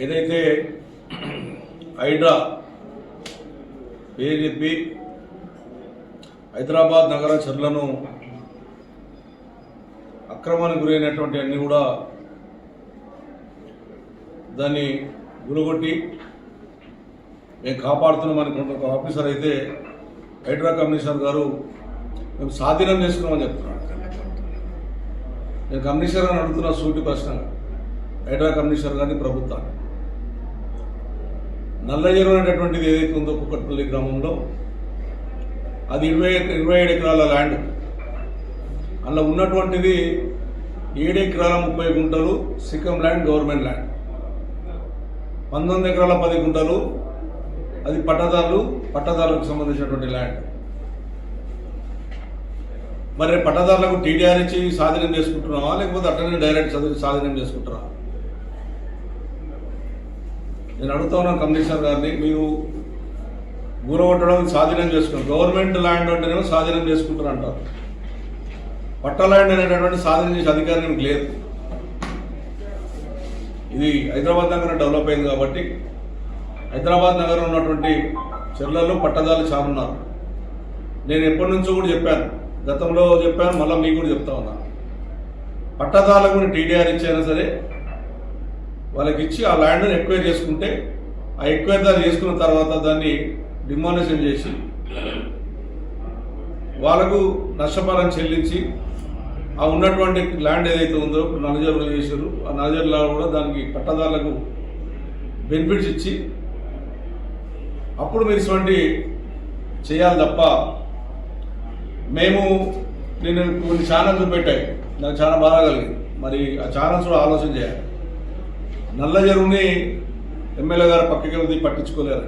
ఏదైతే హైడ్రా పేరు చెప్పి హైదరాబాద్ నగర చర్లను అక్రమానికి గురైనటువంటి అన్ని కూడా దాన్ని గులగొట్టి మేము కాపాడుతున్నామని ఒక ఆఫీసర్ అయితే హైడ్రా కమిషనర్ గారు మేము స్వాధీనం చేసుకున్నామని చెప్తున్నాడు. నేను కమిషనర్ అని అడుగుతున్న సూటి ప్రశ్న హైడ్రా కమిషనర్ గారిని ప్రభుత్వాన్ని. నల్లజరు అనేటటువంటిది ఏదైతే ఉందో కుక్కట్పల్లి గ్రామంలో అది 27 ఎకరాల ల్యాండ్. అందులో ఉన్నటువంటిది 7 ఎకరాల 30 గుంటలు సిక్కం ల్యాండ్, గవర్నమెంట్ ల్యాండ్. 19 ఎకరాల 10 గుంటలు అది పట్టదారులకు సంబంధించినటువంటి ల్యాండ్. మరి పట్టదారులకు టీడీఆర్ ఇచ్చి స్వాధీనం చేసుకుంటున్నావా, లేకపోతే అట్టనే డైరెక్ట్ స్వాధీనం చేసుకుంటున్నావా? నేను అడుగుతా ఉన్నాను కమిషనర్ గారిని, మీరు గూరగొట్టడం స్వాధీనం చేసుకున్నారు. గవర్నమెంట్ ల్యాండ్ అంటేనేమో స్వాధీనం చేసుకుంటారు అంటారు. పట్ట ల్యాండ్ అనేటటువంటి స్వాధీనం చేసే అధికారం మీకు లేదు. ఇది హైదరాబాద్ నగరం డెవలప్ అయింది కాబట్టి హైదరాబాద్ నగరం ఉన్నటువంటి చెర్లలో పట్టదారులు చాలా ఉన్నారు. నేను ఎప్పటి నుంచో కూడా చెప్పాను, గతంలో చెప్పాను, మళ్ళీ మీకు కూడా చెప్తా ఉన్నా. పట్టదారులకు టీడీఆర్ ఇచ్చైనా సరే వాళ్ళకి ఇచ్చి ఆ ల్యాండ్ని ఎక్వైర్ చేసుకుంటే ఆ ఎక్వైర్ దాన్ని చేసుకున్న తర్వాత దాన్ని డిమాలిషన్ చేసి వాళ్ళకు నష్టపరం చెల్లించి ఆ ఉన్నటువంటి ల్యాండ్ ఏదైతే ఉందో ఇప్పుడు నల్లజర్లు చేశారు, ఆ నల్లజర్లో కూడా దానికి పట్టదారులకు బెనిఫిట్స్ ఇచ్చి అప్పుడు మీరు ఇటువంటి చేయాలి తప్ప నేను కొన్ని ఛానల్స్ పెట్టాయి, నాకు చాలా బాగా కలిగింది. మరి ఆ ఛానల్స్ కూడా ఆలోచన చేయాలి. నల్ల చెరువుని ఎమ్మెల్యే గారు పక్కకి వెళ్తే పట్టించుకోలేరు.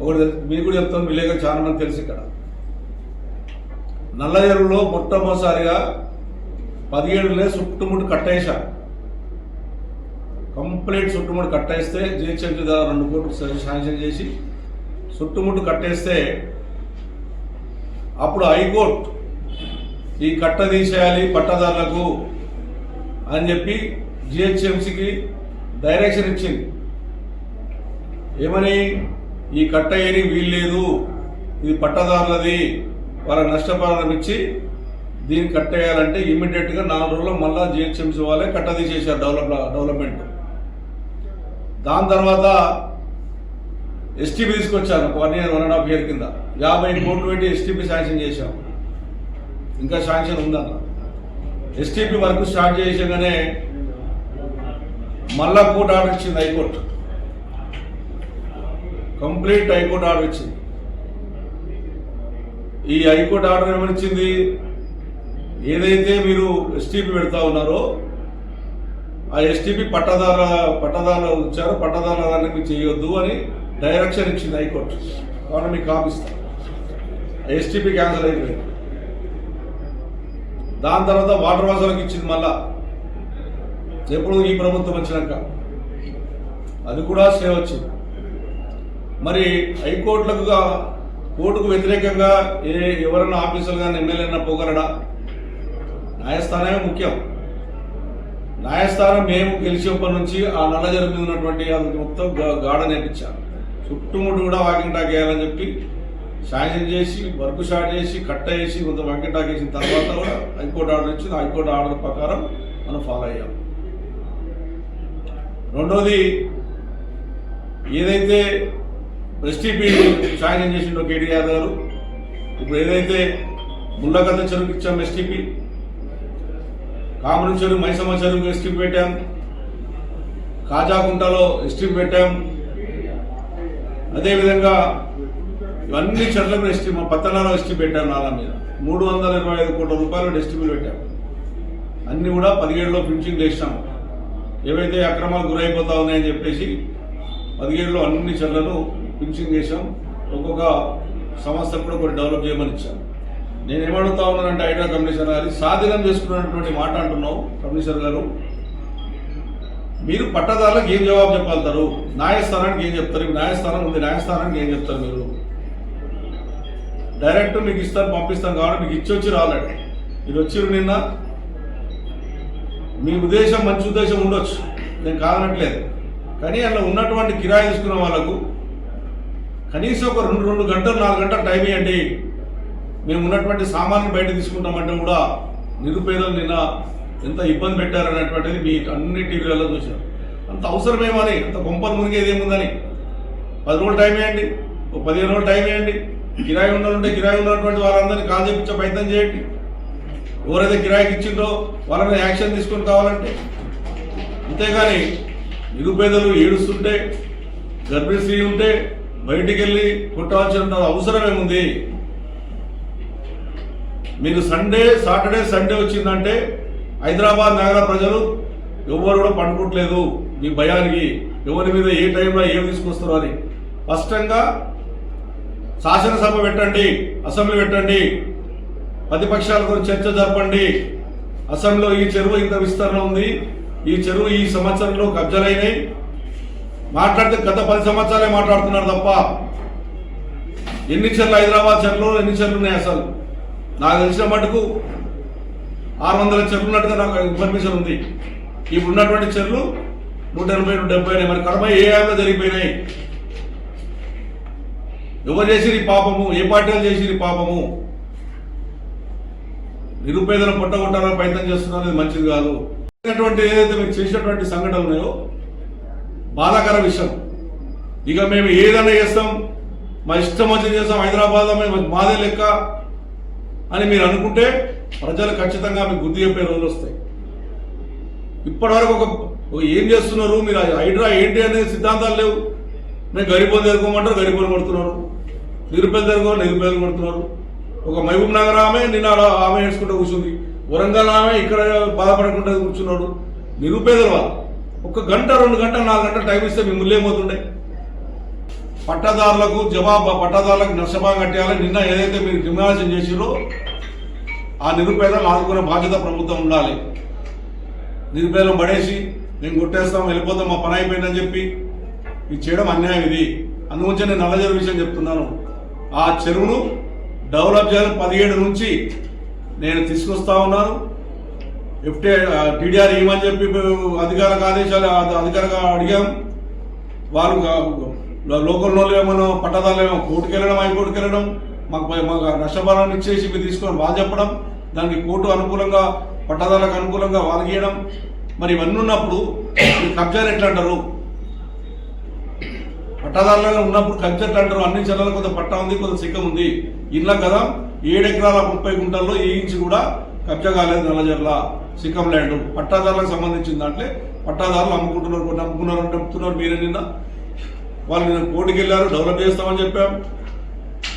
ఒకటి మీకు కూడా చెప్తాను, విలేకరు చాలా మంది తెలుసు. ఇక్కడ నల్ల చెరువులో మొట్టమొదటిసారిగా 17 చుట్టుముట్టు కట్టేశారు. కంప్లీట్ చుట్టుముట్టు కట్టేస్తే జిహెచ్ఎంసీ ద్వారా 2 కోట్లు శాంక్షన్ చేసి చుట్టుముట్టు కట్టేస్తే అప్పుడు హైకోర్టు ఈ కట్ట తీసేయాలి పట్టదారులకు అని చెప్పి జిహెచ్ఎంసీకి డైరెక్షన్ ఇచ్చింది. ఏమని, ఈ కట్ట ఏరి వీల్లేదు, ఇది పట్టదారులది, వాళ్ళకి నష్టపరిహారం ఇచ్చి దీన్ని కట్టేయాలంటే ఇమీడియట్గా 4 రోజుల్లో మళ్ళీ జిహెచ్ఎంసీ వాళ్ళే కట్ట తీసేశారు డెవలప్మెంట్. దాని తర్వాత ఎస్టీపీ తీసుకొచ్చాను. 1 year 1.5 year కింద 50 కోట్లు పెట్టి ఎస్టీపీ శాంక్షన్ చేశాం. ఇంకా శాంక్షన్ ఉందన్న. ఎస్టీపీ వర్క్ స్టార్ట్ చేసాగానే మళ్ళా కోర్టు ఆర్డర్ ఇచ్చింది హైకోర్టు. కంప్లీట్ హైకోర్టు ఆర్డర్ ఇచ్చింది. ఈ హైకోర్టు ఆర్డర్ ఏమనిచ్చింది, ఏదైతే మీరు ఎస్టీపీ పెడతా ఉన్నారో ఆ ఎస్టీపీ పట్టదారులు వచ్చారో పట్టదారులకి చేయొద్దు అని డైరెక్షన్ ఇచ్చింది హైకోర్టు. కాబట్టి మీకు కాపిస్తాను. ఎస్టీపీ క్యాన్సల్ అయిపోయింది. దాని తర్వాత వాటర్ వాసులకు ఇచ్చింది మళ్ళా, ఎప్పుడు ఈ ప్రభుత్వం వచ్చినాక అది కూడా స్టే వచ్చింది. మరి హైకోర్టులకు కోర్టుకు వ్యతిరేకంగా ఎవరైనా ఆఫీసర్ కానీ ఎమ్మెల్యేనా పోగలడా? న్యాయస్థానమే ముఖ్యం. న్యాయస్థానం మేము గెలిచేప్పటి నుంచి ఆ నల్ల జరుగు ఉన్నటువంటి అది మొత్తం గాఢ నేర్పించాను. చుట్టుముట్టు కూడా వాకింగ్ టాక్ వేయాలని చెప్పి శాంక్షన్ చేసి వర్క్ స్టార్ట్ చేసి కట్ట వేసి కొంత వాకింగ్ టాక్ వేసిన తర్వాత కూడా హైకోర్టు ఆర్డర్ ఇచ్చింది. హైకోర్టు ఆర్డర్ ప్రకారం మనం ఫాలో అయ్యాం. రెండోది, ఏదైతే ఎస్టీపీ శాంక్షన్ చేసిండో కేటీఆర్ గారు, ఇప్పుడు ఏదైతే ముళ్ళగద్ద చెరువుకి ఇచ్చాం ఎస్టీపీ, కామరం చెరువు మైసమ్మ చెరువుకి ఎస్టీపీ పెట్టాం, కాజాకుంటలో ఎస్టీపీ పెట్టాం. అదేవిధంగా ఇవన్నీ చెట్లకు ఎస్టీపీ, పత్తనాలో ఎస్టీపీ పెట్టాం. నాలా మీద 325 కోట్ల రూపాయలు ఎస్టీపీలు పెట్టాం. అన్నీ కూడా 17లో ఫినిషింగ్ చేసినాము. ఏవైతే అక్రమాలు గురైపోతా ఉన్నాయని చెప్పేసి 17లో అన్ని చెట్లను ఫినిషింగ్ చేశాం. ఒక్కొక్క సంస్థ కూడా కొన్ని డెవలప్ చేయమని ఇచ్చాం. నేను ఏమడుగుతా ఉన్నానంటే హైడ్రా కమిషనర్ గారి స్వాధీనం చేసుకున్నటువంటి మాట అంటున్నావు కమిషనర్ గారు, మీరు పట్టదారులకు ఏం జవాబు చెప్పగలుగుతారు? న్యాయస్థానానికి ఏం చెప్తారు? న్యాయస్థానం ఉంది, న్యాయస్థానానికి ఏం చెప్తారు? మీరు డైరెక్ట్ మీకు ఇస్తాను పంపిస్తాను కాబట్టి మీకు ఇచ్చి రాలేడు. మీరు వచ్చిరు నిన్న, మీ ఉద్దేశం మంచి ఉద్దేశం ఉండొచ్చు, నేను కాదనట్లేదు. కానీ అలా ఉన్నటువంటి కిరాయి తీసుకున్న వాళ్ళకు కనీసం ఒక 2 గంటలు 4 గంటలు టైం ఇవ్వండి, మేము ఉన్నటువంటి సామాన్లు బయట తీసుకుంటామంటే కూడా నిరుపేదలు నిన్న ఎంత ఇబ్బంది పెట్టారనేటువంటిది మీ అన్ని టీవీలలో చూశారు. అంత అవసరమేమని, అంత కొంపలు మునిగేది ఏముందని 10 రోజులు టైం ఇవ్వండి, 15 రోజులు టైం ఇవ్వండి. కిరాయి ఉండాలంటే కిరాయి ఉన్నటువంటి వాళ్ళందరినీ కాల్ చేయించే ప్రయత్నం చేయండి. ఎవరైతే కిరాయికి ఇచ్చిందో వాళ్ళ మీద యాక్షన్ తీసుకొని కావాలంటే. అంతేగాని నిరుపేదలు ఏడుస్తుంటే, గర్భిణీ స్త్రీ ఉంటే బయటికి వెళ్ళి కొట్టవలసిన అవసరం ఏముంది? మీరు సాటర్డే సండే వచ్చిందంటే హైదరాబాద్ నగర ప్రజలు ఎవరు కూడా పండుకోవట్లేదు మీ భయానికి, ఎవరి మీద ఏ టైంలో ఏమి తీసుకొస్తారో అని. స్పష్టంగా శాసనసభ పెట్టండి, అసెంబ్లీ పెట్టండి, ప్రతిపక్షాలతో చర్చ జరపండి. అసెంబ్లీలో ఈ చెరువు ఇంత విస్తరణ ఉంది, ఈ చెరువు ఈ సంవత్సరంలో కబ్జాలైనాయి మాట్లాడితే గత 10 సంవత్సరాలే మాట్లాడుతున్నారు తప్ప ఎన్ని చెర్లు హైదరాబాద్ చెర్లు ఎన్ని చెర్లు ఉన్నాయి? అసలు నాకు తెలిసిన మటుకు 600 చెర్లు ఉన్నట్టుగా నాకు ఇన్ఫర్మేషన్ ఉంది. ఇప్పుడు ఉన్నటువంటి చెర్లు 180-170. మరి కడమ ఏ యాంలో జరిగిపోయినాయి? ఎవరు చేసిరు ఈ పాపము? ఏ పార్టీలు చేసిరు ఈ పాపము? నిరుపేదలు పొట్టగొట్టాలని ప్రయత్నం చేస్తున్నారు, ఇది మంచిది కాదు. ఏదైతే మీరు చేసినటువంటి సంఘటనలు ఉన్నాయో బాధాకర విషయం. ఇక మేము ఏదైనా చేస్తాం, మా ఇష్టం వచ్చి చేస్తాం, హైదరాబాద్లో మేము మాదే లెక్క అని మీరు అనుకుంటే ప్రజలు ఖచ్చితంగా మీకు గుర్తు చెప్పే రోజులు వస్తాయి. ఇప్పటివరకు ఏం చేస్తున్నారు మీరు? హైడ్రా ఏంటి అనే సిద్ధాంతాలు లేవు. మేము గరీబోలు జరుపుకోమంటారు, గరీబోలు కొడుతున్నారు, నిరుపేదలు జరుపుకోవాలి, నిరుపేదలు కొడుతున్నారు. ఒక మహబూబ్ నగర్ ఆమె నిన్న ఆమె వేసుకుంటూ కూర్చుంది, వరంగల్ ఆమె ఇక్కడ బాధపడకుండా కూర్చున్నాడు. నిరుపేదలు వాళ్ళు 1 గంట 2 గంటలు 4 గంటలు టైం ఇస్తే మిమ్మల్ని ఏమవుతుండే? పట్టాదారులకు నష్టభాగం కట్టేయాలని నిన్న ఏదైతే మీరు డిమాండ్ చేసిరో ఆ నిరుపేదలు ఆదుకునే బాధ్యత ప్రభుత్వం ఉండాలి. నిరుపేదలను పడేసి మేము కొట్టేస్తాం వెళ్ళిపోతాం మా పని అయిపోయిందని చెప్పి ఇది చేయడం అన్యాయం. ఇది అందుగురించి నేను నల్ల చెరువు విషయం చెప్తున్నాను. ఆ చెరువును డెవలప్ చేయాలి 17 నుంచి నేను తీసుకొస్తా ఉన్నాను. టీడీఆర్ ఇవ్వమని చెప్పి అధికారిక ఆదేశాలు అధికారిగా అడిగాం. వాళ్ళు లోకల్లో ఏమన్నా పట్టదారులు ఏమో కోర్టుకు వెళ్ళడం, హైకోర్టుకు వెళ్ళడం, మాకు నష్టపరాన్ని ఇచ్చేసి మీరు తీసుకొని వాళ్ళు చెప్పడం, దానికి కోర్టు అనుకూలంగా పట్టదారులకు అనుకూలంగా వాళ్ళకి ఇవ్వడం. మరి ఇవన్నీ ఉన్నప్పుడు కబ్జాలు ఎట్లా అంటారు? పట్టాదారులుగా ఉన్నప్పుడు కబ్జా ఎట్లా అంటారు? అన్ని జిల్లాలో కొంత పట్టా ఉంది, కొంత సిగ్గం ఉంది. ఇలా కదా 7 ఎకరాల 30 గుంటల్లో ఈ ఇంచు కూడా కబ్జా కాలేదు. నల్లజర్ల సిక్కం ల్యాండ్ పట్టాదారులకు సంబంధించిన దాంట్లో పట్టాదారులు నమ్ముకున్నారు మీరే. నిన్న వాళ్ళు నిన్న కోర్టుకి వెళ్ళారు, డెవలప్ చేస్తామని చెప్పాం.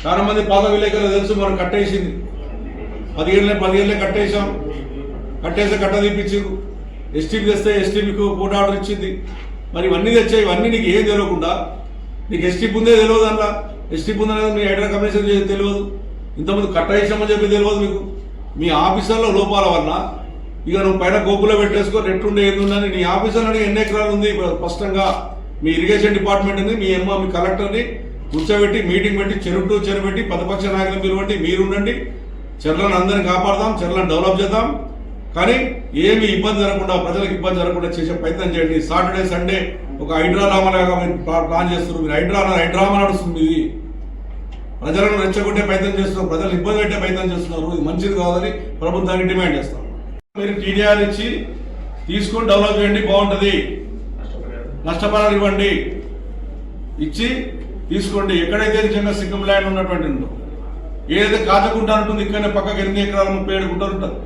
చాలా మంది పాత విలేకరులు తెలుసు, మనం కట్టేసింది 17 కట్టేసాం. కట్టేస్తే కట్ట తీపించారు. ఎస్టీపీ తెస్తే ఎస్టీపీకి కోర్టు ఆర్డర్ ఇచ్చింది. మరి ఇవన్నీ తెచ్చాయి, ఇవన్నీ నీకు ఏం తెలియకుండా నీకు ఎస్టీపీ ఉందే తెలియదు, అందులో ఎస్టీపీ ఉందనేది మీ హైడ్రా కమిషన్ తెలియదు, ఇంతకుముందు కట్టేసామని చెప్పి తెలియదు మీకు. మీ ఆఫీసర్లో లోపాల వల్ల ఇక నువ్వు పైన గోపులో పెట్టేసుకో ఎట్టుండే ఏందుందని నీ ఆఫీసర్ని ఎన్ని ఎకరాలు ఉంది స్పష్టంగా మీ ఇరిగేషన్ డిపార్ట్మెంట్ ఉంది. మీ మీ కలెక్టర్ని కూర్చోబెట్టి మీటింగ్ పెట్టి చెరువు పెట్టి ప్రతిపక్ష నాయకులను పిలువండి, మీరుండండి, చెర్లను అందరినీ కాపాడదాం, చెర్లను డెవలప్ చేద్దాం. కానీ ఏమి ఇబ్బంది జరగకుండా, ప్రజలకు ఇబ్బంది జరగకుండా చేసే ప్రయత్నం చేయండి. సాటర్డే సండే ఒక హైడ్రా డ్రామాలాగా మీరు ప్లాన్ చేస్తున్నారు. మీరు హైడ్రామా నడుస్తుంది. ఇది ప్రజలను రెచ్చగొట్టే ప్రయత్నం చేస్తున్నారు, ప్రజలు ఇబ్బంది పెట్టే ప్రయత్నం చేస్తున్నారు. ఇది మంచిది కాదని ప్రభుత్వానికి డిమాండ్ చేస్తాం. మీరు టీడీఆర్ ఇచ్చి తీసుకొని డెవలప్ చేయండి, బాగుంటుంది. నష్టపరాలు ఇవ్వండి, ఇచ్చి తీసుకోండి. ఎక్కడైతే నిజంగా సిక్కం ల్యాండ్ ఉన్నటువంటి ఉందో, ఏదైతే కాచకుంటా ఉంటుంది ఇక్కడనే పక్కకి 8 ఎకరాలు 37 గుంటలు ఉంటుంది.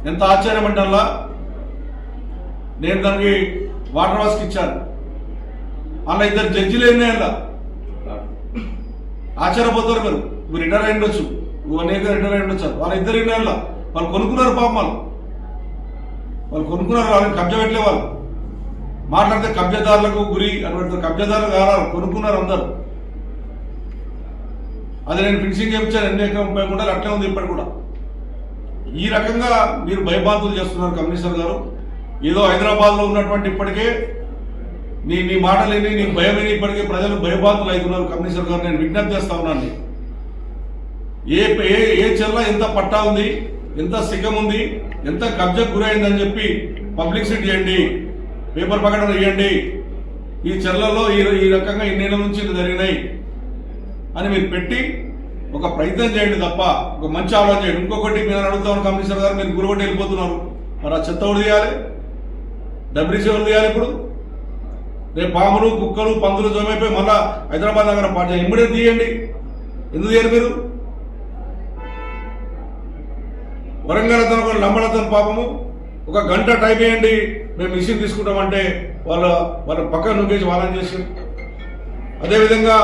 ఎంత ఆశ్చర్యం అంటల్లా. నేను దానికి వాటర్ వాష్కి ఇచ్చాను. అలా 2 జడ్జిలు ఎన్నాయల్లా ఆశ్చర్యపోతారు. మీరు రిటైర్ అయి ఉండొచ్చు, రిటైర్ అయి ఉండొచ్చు. వాళ్ళ 2 ఎన్నాయల్లా వాళ్ళు కొనుక్కున్నారు. పాపం వాళ్ళు కొనుక్కున్నారు. వాళ్ళని కబ్జా పెట్టలే. వాళ్ళు మాట్లాడితే కబ్జాదారులకు గురి అని పెడతారు. కబ్జాదారులు కావాలి, కొనుక్కున్నారు అందరు. అది నేను ఫినిషింగ్ చేయించాను 8 గుంటలు అట్లే ఉంది ఇప్పటి కూడా. ఈ రకంగా మీరు భయబాంతులు చేస్తున్నారు కమిషనర్ గారు. ఏదో హైదరాబాద్లో ఉన్నటువంటి ఇప్పటికే నీ మాటలు విని నీ భయం విని ఇప్పటికే ప్రజలు భయబాంతులు అవుతున్నారు. కమిషనర్ గారు నేను విజ్ఞప్తి చేస్తా ఉన్నాను. ఏ చెల్ల ఎంత పట్టా ఉంది, ఎంత సిగ్గం ఉంది, ఎంత కబ్జాకు గురైందని చెప్పి పబ్లిసిటీ చేయండి, పేపర్ ప్రకటన చేయండి. ఈ చెర్లలో ఈ రకంగా ఇన్నేళ్ళ నుంచి ఇట్లా జరిగినాయి అని మీరు పెట్టి ఒక ప్రయత్నం చేయండి తప్ప ఒక మంచి ఆలోచన చేయండి. ఇంకొకటి మీరు అడుగుతాను కమిషనర్ గారు, మీరు గురగొట్టి వెళ్ళిపోతున్నారు, మరి ఆ చెత్త ఎవరు తీయాలి? డబ్ల్యూసీ ఎవరు తీయాలి? ఇప్పుడు రేపు పాములు కుక్కలు పందులు జమైపోయి మళ్ళా హైదరాబాద్ నగరం పాట ఇమ్మీడియట్ తీయండి. ఎందుకు తీయరు మీరు? వరంగల్ అతను లంబడతను పాపము ఒక గంట టైం వేయండి, మేము మిషన్ తీసుకుంటామంటే వాళ్ళ పక్కన నొక్కేసి వాళ్ళని చేసి, అదేవిధంగా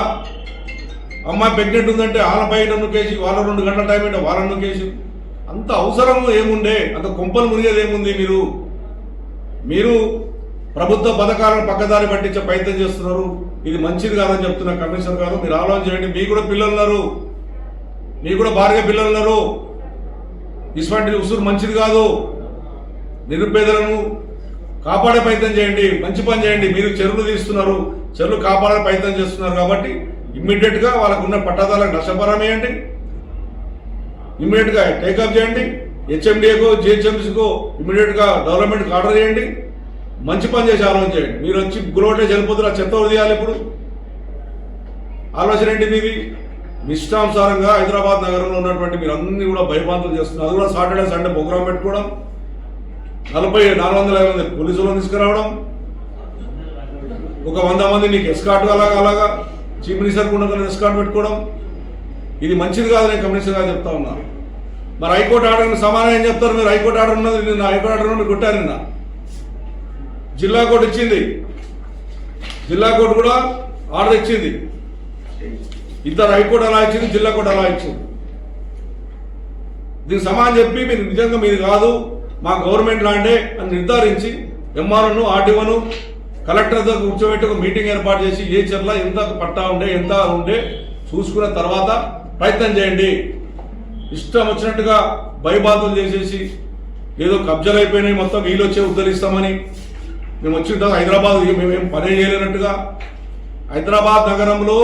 అమ్మాయి ప్రెగ్నెంట్ ఉందంటే వాళ్ళ బయట నొక్కేసి వాళ్ళ 2 గంటల టైం అంటే వాళ్ళని నొక్కేసి, అంత అవసరం ఏముండే? అంత కొంపలు మునిగేది ఏముంది? మీరు ప్రభుత్వ పథకాలను పక్కదారి పట్టించే ప్రయత్నం చేస్తున్నారు. ఇది మంచిది కాదని చెప్తున్నా కమిషనర్ గారు, మీరు ఆలోచన చేయండి. మీకు కూడా పిల్లలు ఉన్నారు, మీకు కూడా భార్య పిల్లలు ఉన్నారు. ఇటువంటి ఉసురు మంచిది కాదు. నిరుపేదలను కాపాడే ప్రయత్నం చేయండి, మంచి పని చేయండి. మీరు చెరువులు తీస్తున్నారు, చెరువులు కాపాడే ప్రయత్నం చేస్తున్నారు కాబట్టి ఇమ్మీడియట్ గా వాళ్ళకున్న పట్టాదారులకు నష్టపరం వేయండి, ఇమ్మీడియట్ గా టేకప్ చేయండి. హెచ్ఎండిఏకో జిహెచ్ఎంసీకో ఇమ్మీడియట్ గా డెవలప్మెంట్కి ఆర్డర్ చేయండి. మంచి పని చేసి ఆలోచన చేయండి. మీరు వచ్చి గురవటే చనిపోతున్న చెత్త వదిలేయాలి. ఇప్పుడు ఆలోచన ఏంటి మీది? ఇష్టానుసారంగా హైదరాబాద్ నగరంలో ఉన్నటువంటి మీరు అన్ని కూడా భయభ్రాంతులు చేస్తున్నారు. అది కూడా సాటర్డే సండే ప్రోగ్రాం పెట్టుకోవడం, 450 మంది పోలీసులను తీసుకురావడం, ఒక 100 మంది మీకు ఎస్కార్ట్ అలాగా చీఫ్ మినిస్టర్ కూడా ఎస్కార్ట్ పెట్టుకోవడం, ఇది మంచిది కాదు. నేను కమిషనర్ గారు చెప్తా ఉన్నా. మరి హైకోర్టు ఆర్డర్ సమానం ఏం చెప్తారు? మీరు హైకోర్టు ఆర్డర్ ఉన్నది, నిన్న హైకోర్టు ఆర్డర్ మీరు కొట్టారు. నిన్న జిల్లా కోర్టు ఇచ్చింది, జిల్లా కోర్టు కూడా ఆర్డర్ ఇచ్చింది. ఇద్దరు హైకోర్టు అలా ఇచ్చింది, జిల్లా కోర్టు అలా ఇచ్చింది. దీనికి సమానం చెప్పి మీరు నిజంగా మీది కాదు మా గవర్నమెంట్ ల్యాండే అని నిర్ధారించి ఎంఆర్ఓను ఆర్డీఓను కలెక్టర్తో కూర్చోబెట్టి ఒక మీటింగ్ ఏర్పాటు చేసి ఏ చెర్ల ఎంత పట్టా ఉండే ఎంత ఉండే చూసుకున్న తర్వాత ప్రయత్నం చేయండి. ఇష్టం వచ్చినట్టుగా భయబాధలు చేసేసి ఏదో కబ్జాలు అయిపోయినాయి మొత్తం వీళ్ళు వచ్చే ఉద్ధరిస్తామని మేము వచ్చి ఉంటాం హైదరాబాద్ మేమేం పనే చేయలేనట్టుగా. హైదరాబాద్ నగరంలో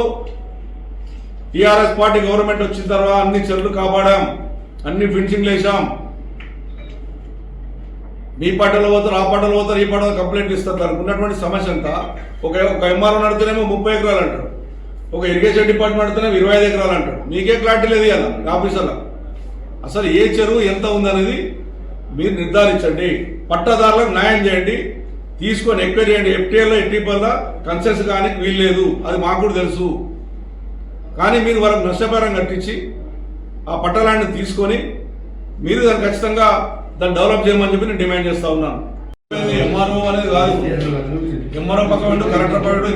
టీఆర్ఎస్ పార్టీ గవర్నమెంట్ వచ్చిన తర్వాత అన్ని చెర్లు కాపాడాం, అన్ని ఫినిషింగ్లు వేసాం. మీ పాటలు పోతారు, ఆ పాటలు పోతారు, ఈ పాటలు కంప్లైంట్ ఇస్తారు. దానికి ఉన్నటువంటి సమస్య అంతా ఒక ఎంఆర్ఓ నడితేనేమో 30 ఎకరాలు అంటారు, ఒక ఇరిగేషన్ డిపార్ట్మెంట్ నడితేనేమో 25 ఎకరాలు అంటారు. మీకే క్లారిటీ లేదు కదా ఆఫీసర్లో. అసలు ఏ చెరువు ఎంత ఉందనేది మీరు నిర్ధారించండి, పట్టాదారులకు న్యాయం చేయండి, తీసుకొని ఎక్వైరీ చేయండి. ఎఫ్టీఎల్లో ఎట్టిపల్ల కన్సెన్స్ కానీ వీల్లేదు, అది మాకు కూడా తెలుసు. కానీ మీరు వాళ్ళకి నష్టపరం కట్టించి ఆ పట్టాలాంటిని తీసుకొని మీరు దాన్ని ఖచ్చితంగా దాన్ని డెవలప్ చేయమని చెప్పి నేను డిమాండ్ చేస్తా ఉన్నాను. ఎంఆర్ఓ అనేది కాదు, ఎంఆర్ఓ పక్క కలెక్టర్ పక్క